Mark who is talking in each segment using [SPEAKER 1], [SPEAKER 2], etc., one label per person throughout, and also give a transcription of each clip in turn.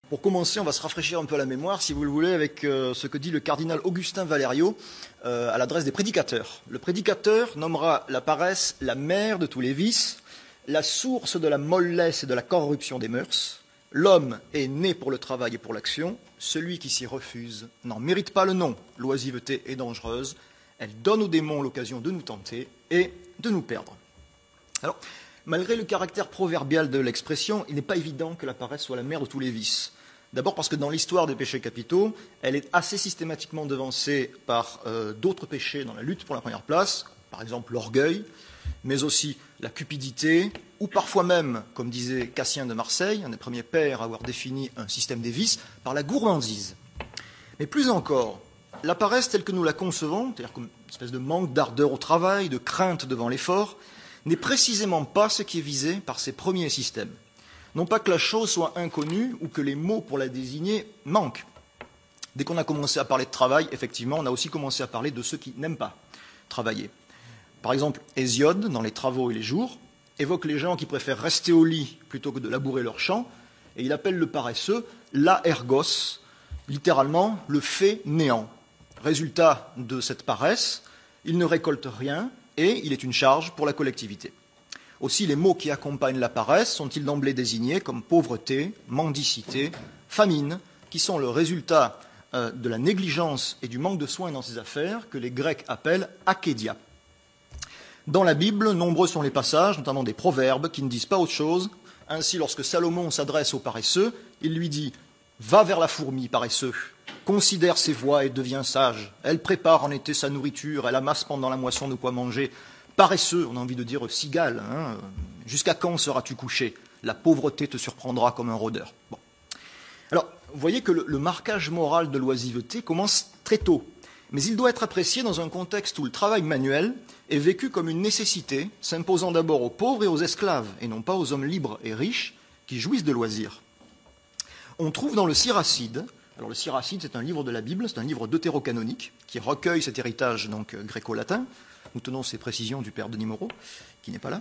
[SPEAKER 1] Pour commencer, on va se rafraîchir un peu la mémoire, si vous le voulez, avec ce que dit le cardinal Augustin Valerio à l'adresse des prédicateurs. Le prédicateur nommera la paresse la mère de tous les vices, la source de la mollesse et de la corruption des mœurs. L'homme est né pour le travail et pour l'action. Celui qui s'y refuse n'en mérite pas le nom. L'oisiveté est dangereuse. Elle donne aux démons l'occasion de nous tenter et de nous perdre. Alors, malgré le caractère proverbial de l'expression, il n'est pas évident que la paresse soit la mère de tous les vices. D'abord parce que dans l'histoire des péchés capitaux, elle est assez systématiquement devancée par d'autres péchés dans la lutte pour la première place, par exemple l'orgueil, mais aussi la cupidité, ou parfois même, comme disait Cassien de Marseille, un des premiers pères à avoir défini un système des vices, par la gourmandise. Mais plus encore, la paresse telle que nous la concevons, c'est-à-dire comme une espèce de manque d'ardeur au travail, de crainte devant l'effort, n'est précisément pas ce qui est visé par ces premiers systèmes. Non pas que la chose soit inconnue ou que les mots pour la désigner manquent. Dès qu'on a commencé à parler de travail, effectivement, on a aussi commencé à parler de ceux qui n'aiment pas travailler. Par exemple, Hésiode, dans Les Travaux et les Jours, évoque les gens qui préfèrent rester au lit plutôt que de labourer leurs champs, et il appelle le paresseux l'aergos, littéralement le fait néant. Résultat de cette paresse, il ne récolte rien, et il est une charge pour la collectivité. Aussi, les mots qui accompagnent la paresse sont-ils d'emblée désignés comme pauvreté, mendicité, famine, qui sont le résultat de la négligence et du manque de soins dans ces affaires que les Grecs appellent akédia. Dans la Bible, nombreux sont les passages, notamment des proverbes, qui ne disent pas autre chose. Ainsi, lorsque Salomon s'adresse au paresseux, il lui dit « Va vers la fourmi, paresseux, considère ses voies et deviens sage. Elle prépare en été sa nourriture, elle amasse pendant la moisson de quoi manger. Paresseux, on a envie de dire cigale, hein, jusqu'à quand seras-tu couché? La pauvreté te surprendra comme un rôdeur. » Bon. Alors, vous voyez que le marquage moral de l'oisiveté commence très tôt, mais il doit être apprécié dans un contexte où le travail manuel est vécu comme une nécessité, s'imposant d'abord aux pauvres et aux esclaves, et non pas aux hommes libres et riches qui jouissent de loisirs. On trouve dans le Siracide, alors le Siracide c'est un livre de la Bible, c'est un livre deutérocanonique qui recueille cet héritage donc gréco-latin. Nous tenons ces précisions du père Denis Moreau, qui n'est pas là.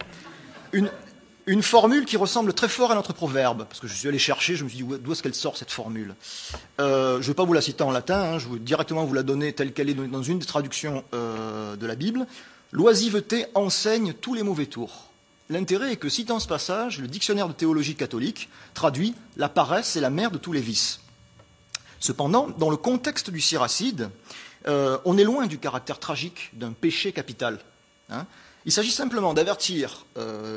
[SPEAKER 1] Une formule qui ressemble très fort à notre proverbe, parce que je suis allé chercher, je me suis dit d'où est-ce qu'elle sort cette formule. Je ne vais pas vous la citer en latin, hein, je vais directement vous la donner telle qu'elle est dans une des traductions de la Bible. L'oisiveté enseigne tous les mauvais tours. L'intérêt est que, citant ce passage, le dictionnaire de théologie catholique traduit « la paresse est la mère de tous les vices ». Cependant, dans le contexte du Siracide, on est loin du caractère tragique d'un péché capital. Hein. Il s'agit simplement d'avertir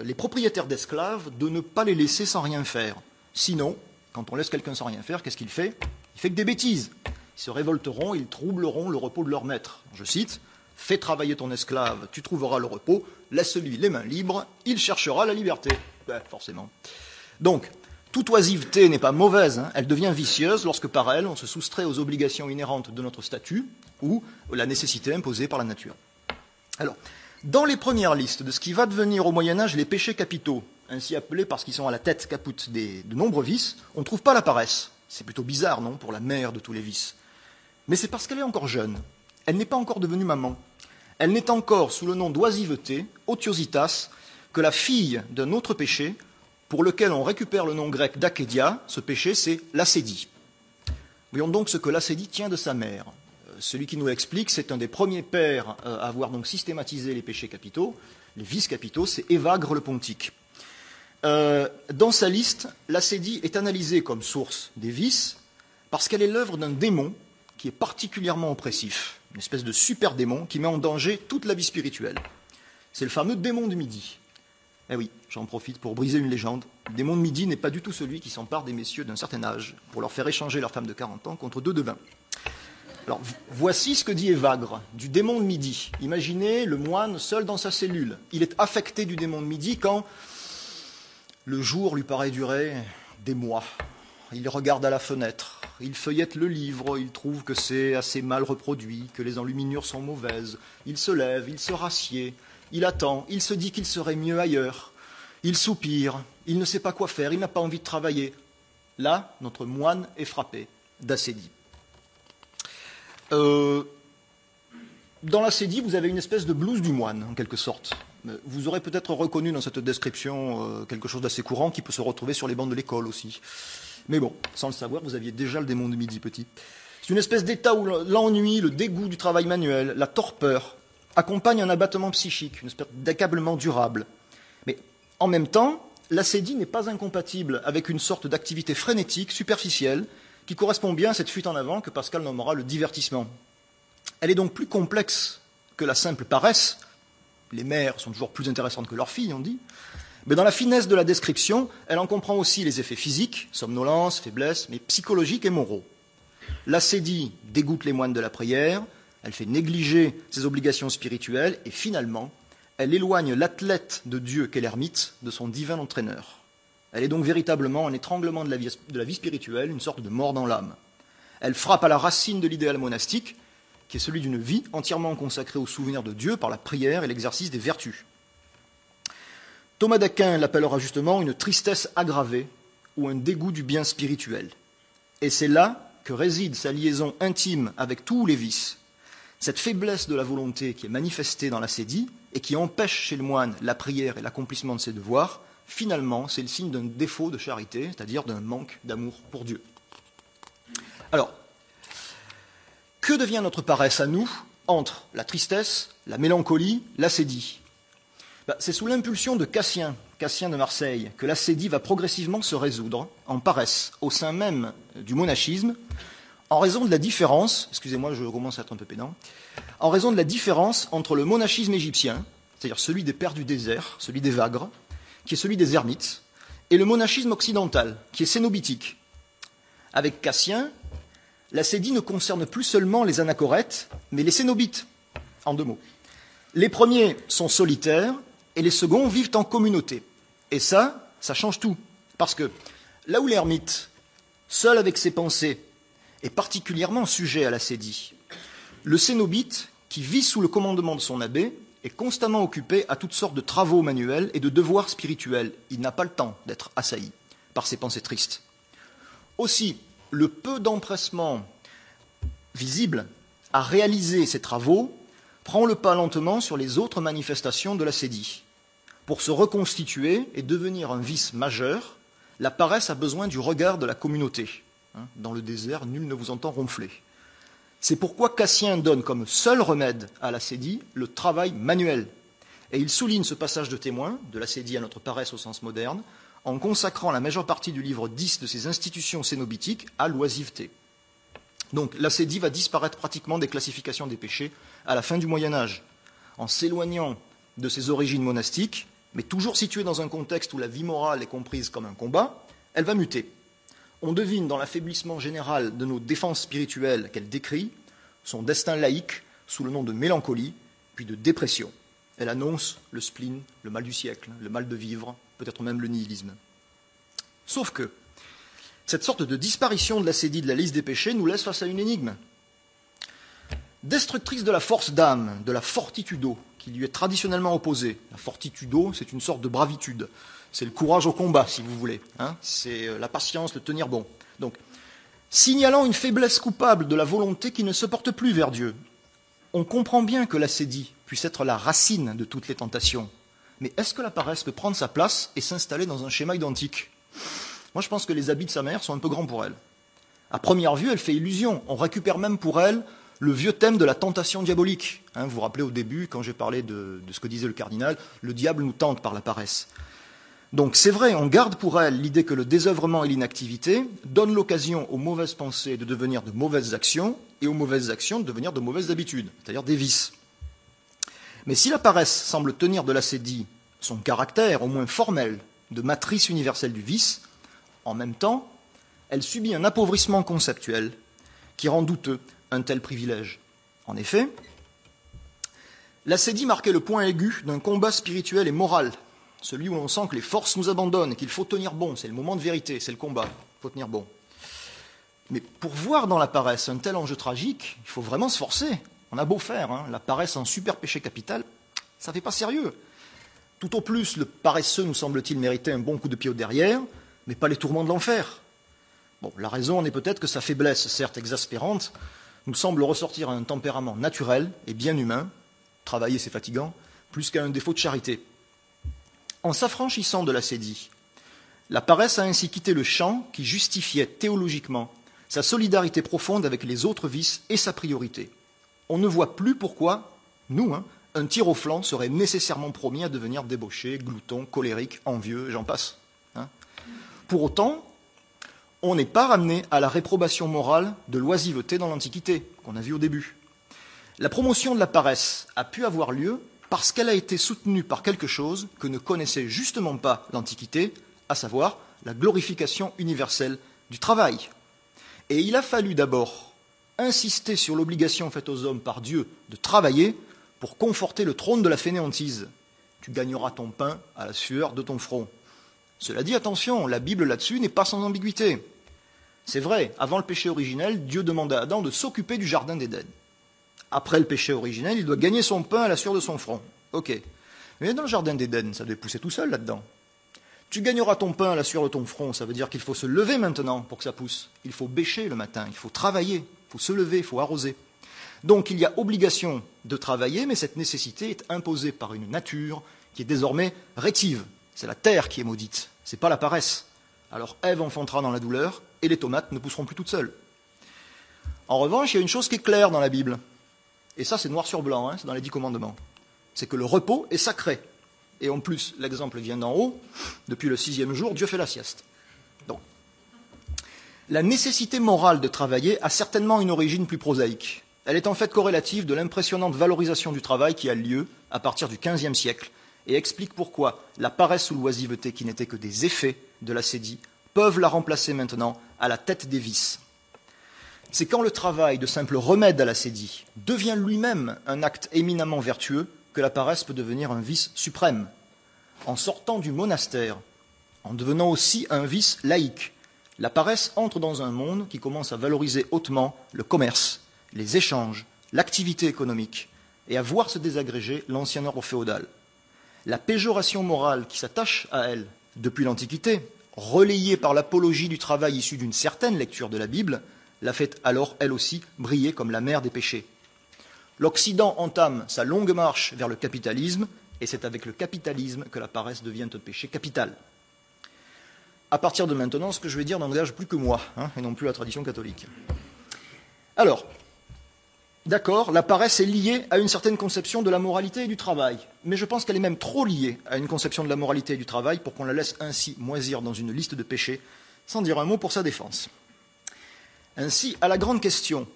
[SPEAKER 1] les propriétaires d'esclaves de ne pas les laisser sans rien faire. Sinon, quand on laisse quelqu'un sans rien faire, qu'est-ce qu'il fait? Il fait que des bêtises. Ils se révolteront, ils troubleront le repos de leur maître. Je cite, « Fais travailler ton esclave, tu trouveras le repos, laisse-lui les mains libres, il cherchera la liberté. » Ben, forcément. Donc, toute oisiveté n'est pas mauvaise, hein. Elle devient vicieuse lorsque par elle on se soustrait aux obligations inhérentes de notre statut ou la nécessité imposée par la nature. Alors, dans les premières listes de ce qui va devenir au Moyen-Âge les péchés capitaux, ainsi appelés parce qu'ils sont à la tête capoute de nombreux vices, on ne trouve pas la paresse. C'est plutôt bizarre, non, pour la mère de tous les vices. Mais c'est parce qu'elle est encore jeune. Elle n'est pas encore devenue maman. Elle n'est encore, sous le nom d'oisiveté, otiositas, que la fille d'un autre péché, pour lequel on récupère le nom grec d'akédia. Ce péché, c'est l'acédie. Voyons donc ce que l'acédie tient de sa mère. Celui qui nous l'explique, c'est un des premiers pères à avoir donc systématisé les péchés capitaux, les vices capitaux, c'est Évagre le Pontique. Dans sa liste, l'acédie est analysée comme source des vices parce qu'elle est l'œuvre d'un démon qui est particulièrement oppressif, une espèce de super démon qui met en danger toute la vie spirituelle. C'est le fameux démon du Midi. Eh oui, j'en profite pour briser une légende. Le démon de Midi n'est pas du tout celui qui s'empare des messieurs d'un certain âge pour leur faire échanger leur femme de 40 ans contre 2 de vin. Alors, voici ce que dit Évagre du démon de Midi. Imaginez le moine seul dans sa cellule. Il est affecté du démon de Midi quand le jour lui paraît durer des mois. Il regarde à la fenêtre, il feuillette le livre, il trouve que c'est assez mal reproduit, que les enluminures sont mauvaises. Il se lève, il se rassied, il attend, il se dit qu'il serait mieux ailleurs. Il soupire, il ne sait pas quoi faire, il n'a pas envie de travailler. Là, notre moine est frappé d'acédie. Dans l'acédie, vous avez une espèce de blouse du moine, en quelque sorte. Vous aurez peut-être reconnu dans cette description quelque chose d'assez courant qui peut se retrouver sur les bancs de l'école aussi. Mais bon, sans le savoir, vous aviez déjà le démon de midi petit. C'est une espèce d'état où l'ennui, le dégoût du travail manuel, la torpeur, accompagnent un abattement psychique, une espèce d'accablement durable. Mais en même temps, l'acédie n'est pas incompatible avec une sorte d'activité frénétique, superficielle, qui correspond bien à cette fuite en avant que Pascal nommera le divertissement. Elle est donc plus complexe que la simple paresse. Les mères sont toujours plus intéressantes que leurs filles, on dit. Mais dans la finesse de la description, elle en comprend aussi les effets physiques, somnolence, faiblesse, mais psychologiques et moraux. L'acédie dégoûte les moines de la prière, elle fait négliger ses obligations spirituelles et finalement, elle éloigne l'athlète de Dieu qu'est l'ermite de son divin entraîneur. Elle est donc véritablement un étranglement de la vie spirituelle, une sorte de mort dans l'âme. Elle frappe à la racine de l'idéal monastique, qui est celui d'une vie entièrement consacrée au souvenir de Dieu par la prière et l'exercice des vertus. Thomas d'Aquin l'appellera justement une tristesse aggravée ou un dégoût du bien spirituel. Et c'est là que réside sa liaison intime avec tous les vices. Cette faiblesse de la volonté qui est manifestée dans l'acédie et qui empêche chez le moine la prière et l'accomplissement de ses devoirs, finalement, c'est le signe d'un défaut de charité, c'est-à-dire d'un manque d'amour pour Dieu. Alors, que devient notre paresse à nous entre la tristesse, la mélancolie, l'acédie ? C'est sous l'impulsion de Cassien de Marseille, que l'acédie va progressivement se résoudre en paresse au sein même du monachisme, en raison de la différence, excusez-moi, je commence à être un peu pédant, en raison de la différence entre le monachisme égyptien, c'est-à-dire celui des pères du désert, celui des Vagres, qui est celui des ermites, et le monachisme occidental, qui est cénobitique. Avec Cassien, l'acédie ne concerne plus seulement les anachorètes, mais les cénobites, en 2 mots. Les premiers sont solitaires, et les seconds vivent en communauté. Et ça change tout. Parce que là où l'ermite, seul avec ses pensées, est particulièrement sujet à l'acédie, le cénobite, qui vit sous le commandement de son abbé, est constamment occupé à toutes sortes de travaux manuels et de devoirs spirituels. Il n'a pas le temps d'être assailli par ses pensées tristes. Aussi, le peu d'empressement visible à réaliser ces travaux prend le pas lentement sur les autres manifestations de l'acédie. Pour se reconstituer et devenir un vice majeur, la paresse a besoin du regard de la communauté. Dans le désert, nul ne vous entend ronfler. C'est pourquoi Cassien donne comme seul remède à l'acédie le travail manuel. Et il souligne ce passage de témoin, de l'acédie à notre paresse au sens moderne, en consacrant la majeure partie du livre 10 de ses institutions cénobitiques à l'oisiveté. Donc l'acédie va disparaître pratiquement des classifications des péchés à la fin du Moyen-Âge. En s'éloignant de ses origines monastiques, mais toujours située dans un contexte où la vie morale est comprise comme un combat, elle va muter. On devine dans l'affaiblissement général de nos défenses spirituelles qu'elle décrit son destin laïque sous le nom de mélancolie, puis de dépression. Elle annonce le spleen, le mal du siècle, le mal de vivre, peut-être même le nihilisme. Sauf que cette sorte de disparition de l'acédie de la liste des péchés nous laisse face à une énigme. Destructrice de la force d'âme, de la fortitudo, qui lui est traditionnellement opposée. La fortitudo, c'est une sorte de bravitude. C'est le courage au combat, si vous voulez. C'est la patience, le tenir bon. Donc, signalant une faiblesse coupable de la volonté qui ne se porte plus vers Dieu, on comprend bien que l'acédie puisse être la racine de toutes les tentations. Mais est-ce que la paresse peut prendre sa place et s'installer dans un schéma identique ? Moi, je pense que les habits de sa mère sont un peu grands pour elle. À première vue, elle fait illusion. On récupère même pour elle le vieux thème de la tentation diabolique. Vous vous rappelez au début, quand j'ai parlé de ce que disait le cardinal, le diable nous tente par la paresse. Donc c'est vrai, on garde pour elle l'idée que le désœuvrement et l'inactivité donnent l'occasion aux mauvaises pensées de devenir de mauvaises actions et aux mauvaises actions de devenir de mauvaises habitudes, c'est-à-dire des vices. Mais si la paresse semble tenir de l'acédie son caractère, au moins formel, de matrice universelle du vice, en même temps, elle subit un appauvrissement conceptuel qui rend douteux un tel privilège. En effet, l'acédie marquait le point aigu d'un combat spirituel et moral, celui où l'on sent que les forces nous abandonnent et qu'il faut tenir bon, c'est le moment de vérité, c'est le combat, il faut tenir bon. Mais pour voir dans la paresse un tel enjeu tragique, il faut vraiment se forcer. On a beau faire, la paresse en super péché capital, ça ne fait pas sérieux. Tout au plus, le paresseux, nous semble-t-il, méritait un bon coup de pied au derrière, mais pas les tourments de l'enfer. Bon, la raison en est peut-être que sa faiblesse, certes exaspérante, nous semble ressortir à un tempérament naturel et bien humain, travailler c'est fatigant, plus qu'à un défaut de charité. En s'affranchissant de l'acédie, La paresse a ainsi quitté le champ qui justifiait théologiquement sa solidarité profonde avec les autres vices et sa priorité. On ne voit plus pourquoi, nous, un tir au flanc serait nécessairement promis à devenir débauché, glouton, colérique, envieux, j'en passe. Pour autant, on n'est pas ramené à la réprobation morale de l'oisiveté dans l'Antiquité, qu'on a vu au début. La promotion de la paresse a pu avoir lieu parce qu'elle a été soutenue par quelque chose que ne connaissait justement pas l'Antiquité, à savoir la glorification universelle du travail. Et il a fallu d'abord insister sur l'obligation faite aux hommes par Dieu de travailler pour conforter le trône de la fainéantise. Tu gagneras ton pain à la sueur de ton front. Cela dit, attention, la Bible là-dessus n'est pas sans ambiguïté. C'est vrai, avant le péché originel, Dieu demande à Adam de s'occuper du jardin d'Éden. Après le péché originel, il doit gagner son pain à la sueur de son front. Ok. Mais dans le jardin d'Éden, ça devait pousser tout seul là-dedans. Tu gagneras ton pain à la sueur de ton front, ça veut dire qu'il faut se lever maintenant pour que ça pousse. Il faut bêcher le matin, il faut travailler, il faut se lever, il faut arroser. Donc il y a obligation de travailler, mais cette nécessité est imposée par une nature qui est désormais rétive. C'est la terre qui est maudite, c'est pas la paresse. Alors Ève enfantera dans la douleur, et les tomates ne pousseront plus toutes seules. En revanche, il y a une chose qui est claire dans la Bible, et ça c'est noir sur blanc, c'est dans les 10 commandements, c'est que le repos est sacré. Et en plus, l'exemple vient d'en haut, depuis le 6e jour, Dieu fait la sieste. Donc, la nécessité morale de travailler a certainement une origine plus prosaïque. Elle est en fait corrélative de l'impressionnante valorisation du travail qui a lieu à partir du XVe siècle et explique pourquoi la paresse ou l'oisiveté, qui n'étaient que des effets de l'ascédie, peuvent la remplacer maintenant à la tête des vices. C'est quand le travail de simple remède à l'ascédie devient lui-même un acte éminemment vertueux que la paresse peut devenir un vice suprême. En sortant du monastère, en devenant aussi un vice laïque, la paresse entre dans un monde qui commence à valoriser hautement le commerce, les échanges, l'activité économique, et à voir se désagréger l'ancien ordre féodal. La péjoration morale qui s'attache à elle depuis l'Antiquité, relayée par l'apologie du travail issu d'une certaine lecture de la Bible, l'a fait alors, elle aussi, briller comme la mère des péchés. L'Occident entame sa longue marche vers le capitalisme, et c'est avec le capitalisme que la paresse devient un péché capital. À partir de maintenant, ce que je vais dire n'engage plus que moi, et non plus la tradition catholique. Alors, d'accord, la paresse est liée à une certaine conception de la moralité et du travail, mais je pense qu'elle est même trop liée à une conception de la moralité et du travail pour qu'on la laisse ainsi moisir dans une liste de péchés, sans dire un mot pour sa défense. Ainsi, à la grande question,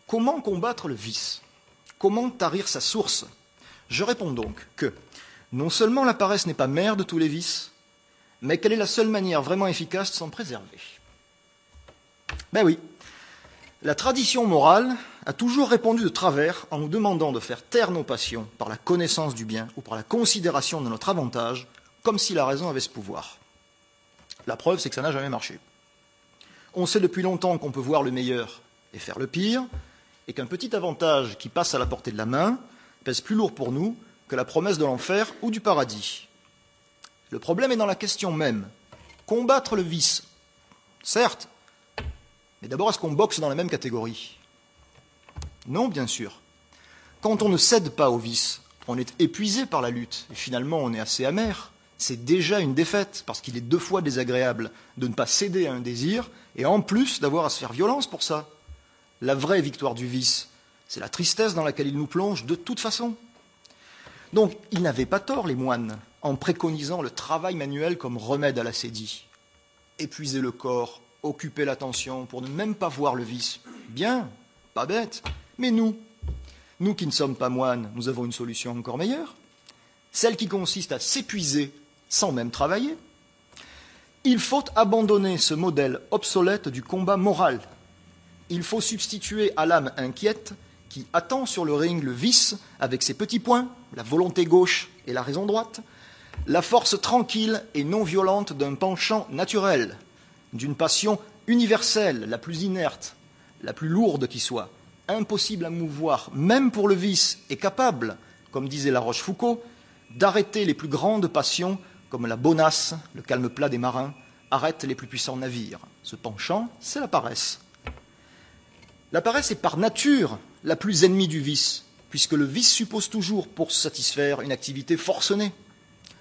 [SPEAKER 1] comment combattre le vice ? Comment tarir sa source ? Je réponds donc que non seulement la paresse n'est pas mère de tous les vices, mais qu'elle est la seule manière vraiment efficace de s'en préserver. Ben oui, la tradition morale a toujours répondu de travers en nous demandant de faire taire nos passions par la connaissance du bien ou par la considération de notre avantage, comme si la raison avait ce pouvoir. La preuve, c'est que ça n'a jamais marché. On sait depuis longtemps qu'on peut voir le meilleur et faire le pire, et qu'un petit avantage qui passe à la portée de la main pèse plus lourd pour nous que la promesse de l'enfer ou du paradis. Le problème est dans la question même. Combattre le vice, certes, mais d'abord, est-ce qu'on boxe dans la même catégorie ? Non, bien sûr. Quand on ne cède pas au vice, on est épuisé par la lutte, et finalement on est assez amer. C'est déjà une défaite, parce qu'il est 2 fois désagréable de ne pas céder à un désir, et en plus d'avoir à se faire violence pour ça. La vraie victoire du vice, c'est la tristesse dans laquelle il nous plonge de toute façon. Donc, ils n'avaient pas tort, les moines, en préconisant le travail manuel comme remède à l'ascédie. Épuiser le corps, occuper l'attention pour ne même pas voir le vice. Bien, pas bête. Mais nous qui ne sommes pas moines, nous avons une solution encore meilleure. Celle qui consiste à s'épuiser sans même travailler. Il faut abandonner ce modèle obsolète du combat moral. Il faut substituer à l'âme inquiète, qui attend sur le ring le vice avec ses petits points, la volonté gauche et la raison droite, la force tranquille et non violente d'un penchant naturel, d'une passion universelle, la plus inerte, la plus lourde qui soit, impossible à mouvoir, même pour le vice, et capable, comme disait La Rochefoucauld, d'arrêter les plus grandes passions, comme la bonasse, le calme plat des marins, arrête les plus puissants navires. Ce penchant, c'est la paresse. La paresse est par nature la plus ennemie du vice, puisque le vice suppose toujours, pour se satisfaire, une activité forcenée.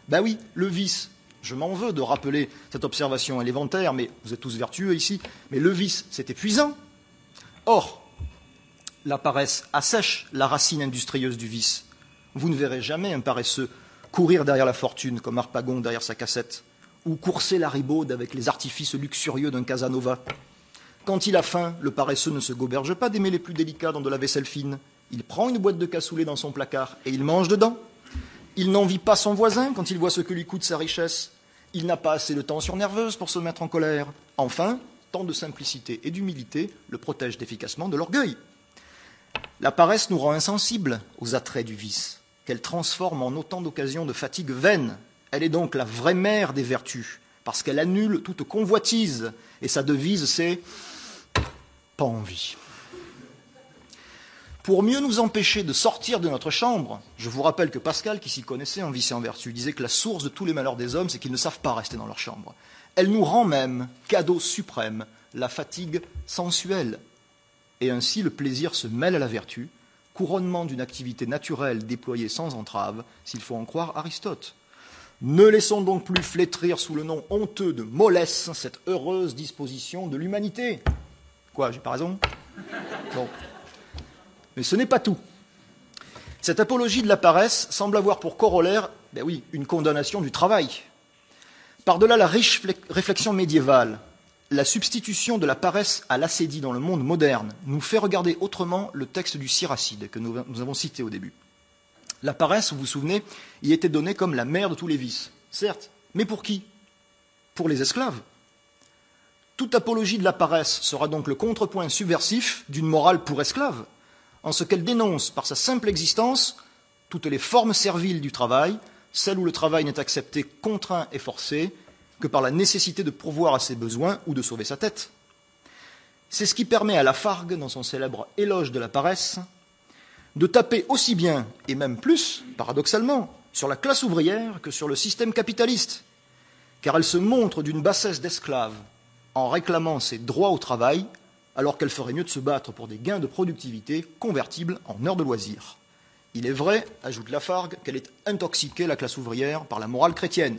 [SPEAKER 1] Ben oui, le vice, Je m'en veux de rappeler cette observation élémentaire, mais vous êtes tous vertueux ici, mais le vice, c'est épuisant. Or, la paresse assèche la racine industrieuse du vice. Vous ne verrez jamais un paresseux courir derrière la fortune comme Harpagon derrière sa cassette, ou courser la ribaude avec les artifices luxurieux d'un Casanova. Quand il a faim, le paresseux ne se goberge pas des mets les plus délicats dans de la vaisselle fine. Il prend une boîte de cassoulet dans son placard et il mange dedans. Il n'envie pas son voisin quand il voit ce que lui coûte sa richesse. Il n'a pas assez de tension nerveuse pour se mettre en colère. Enfin, tant de simplicité et d'humilité le protègent efficacement de l'orgueil. La paresse nous rend insensibles aux attraits du vice, qu'elle transforme en autant d'occasions de fatigue vaine. Elle est donc la vraie mère des vertus, parce qu'elle annule toute convoitise, et sa devise c'est « pas envie ». Pour mieux nous empêcher de sortir de notre chambre, je vous rappelle que Pascal, qui s'y connaissait en vice et en vertu, disait que la source de tous les malheurs des hommes, c'est qu'ils ne savent pas rester dans leur chambre. Elle nous rend même, cadeau suprême, la fatigue sensuelle. Et ainsi le plaisir se mêle à la vertu, couronnement d'une activité naturelle déployée sans entrave, s'il faut en croire Aristote. Ne laissons donc plus flétrir sous le nom honteux de mollesse cette heureuse disposition de l'humanité. Quoi, j'ai pas raison? Bon. Mais ce n'est pas tout. Cette apologie de la paresse semble avoir pour corollaire, une condamnation du travail. Par-delà la riche réflexion médiévale, la substitution de la paresse à l'assédie dans le monde moderne nous fait regarder autrement le texte du Siracide que nous avons cité au début. La paresse, vous vous souvenez, y était donnée comme la mère de tous les vices. Certes, mais pour qui? Pour les esclaves. Toute apologie de la paresse sera donc le contrepoint subversif d'une morale pour esclaves, en ce qu'elle dénonce par sa simple existence toutes les formes serviles du travail, celles où le travail n'est accepté contraint et forcé que par la nécessité de pourvoir à ses besoins ou de sauver sa tête. C'est ce qui permet à Lafargue, dans son célèbre éloge de la paresse, de taper aussi bien, et même plus, paradoxalement, sur la classe ouvrière que sur le système capitaliste, car elle se montre d'une bassesse d'esclave en réclamant ses droits au travail, alors qu'elle ferait mieux de se battre pour des gains de productivité convertibles en heures de loisirs. Il est vrai, ajoute Lafargue, qu'elle est intoxiquée, la classe ouvrière, par la morale chrétienne.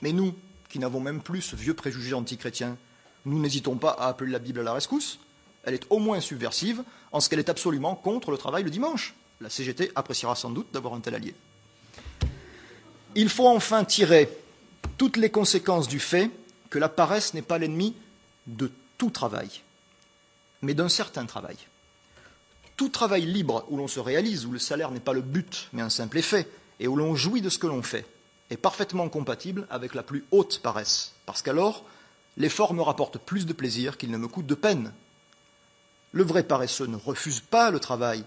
[SPEAKER 1] Mais nous, qui n'avons même plus ce vieux préjugé antichrétien, nous n'hésitons pas à appeler la Bible à la rescousse. Elle est au moins subversive, en ce qu'elle est absolument contre le travail le dimanche. La CGT appréciera sans doute d'avoir un tel allié. Il faut enfin tirer toutes les conséquences du fait que la paresse n'est pas l'ennemi de tout travail, mais d'un certain travail. Tout travail libre où l'on se réalise, où le salaire n'est pas le but, mais un simple effet, et où l'on jouit de ce que l'on fait, est parfaitement compatible avec la plus haute paresse, parce qu'alors, l'effort me rapporte plus de plaisir qu'il ne me coûte de peine. Le vrai paresseux ne refuse pas le travail,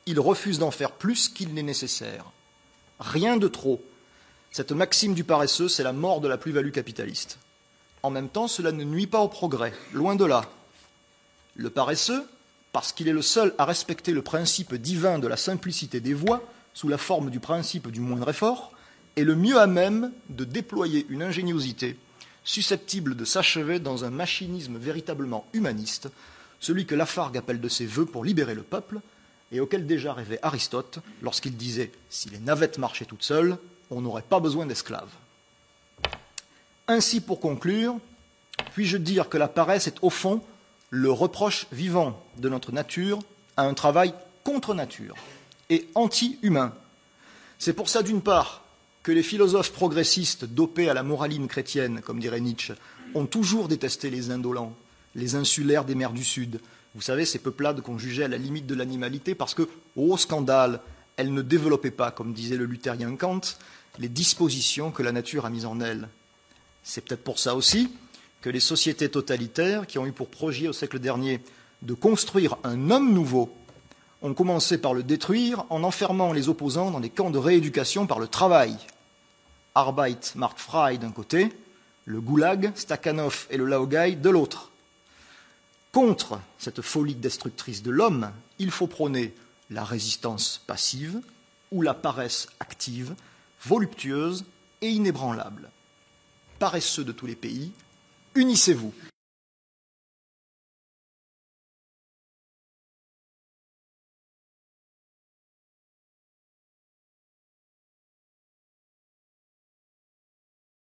[SPEAKER 1] il refuse d'en faire plus qu'il n'est nécessaire. Rien de trop. Cette maxime du paresseux, c'est la mort de la plus-value capitaliste. En même temps, cela ne nuit pas au progrès, loin de là. Le paresseux, parce qu'il est le seul à respecter le principe divin de la simplicité des voies, sous la forme du principe du moindre effort, est le mieux à même de déployer une ingéniosité susceptible de s'achever dans un machinisme véritablement humaniste, celui que Lafargue appelle de ses vœux pour libérer le peuple, et auquel déjà rêvait Aristote lorsqu'il disait « Si les navettes marchaient toutes seules, on n'aurait pas besoin d'esclaves ». Ainsi, pour conclure, puis-je dire que la paresse est au fond le reproche vivant de notre nature à un travail contre nature et anti-humain. C'est pour ça, d'une part, que les philosophes progressistes dopés à la moraline chrétienne, comme dirait Nietzsche, ont toujours détesté les indolents, les insulaires des mers du Sud. Vous savez, ces peuplades qu'on jugeait à la limite de l'animalité parce que, ô scandale, elles ne développaient pas, comme disait le luthérien Kant, les dispositions que la nature a mises en elles. C'est peut-être pour ça aussi que les sociétés totalitaires, qui ont eu pour projet au siècle dernier de construire un homme nouveau, ont commencé par le détruire en enfermant les opposants dans des camps de rééducation par le travail. Arbeit macht frei d'un côté, le goulag, Stakhanov et le laogai de l'autre. Contre cette folie destructrice de l'homme, il faut prôner la résistance passive ou la paresse active, voluptueuse et inébranlable. Paresseux de tous les pays, unissez-vous.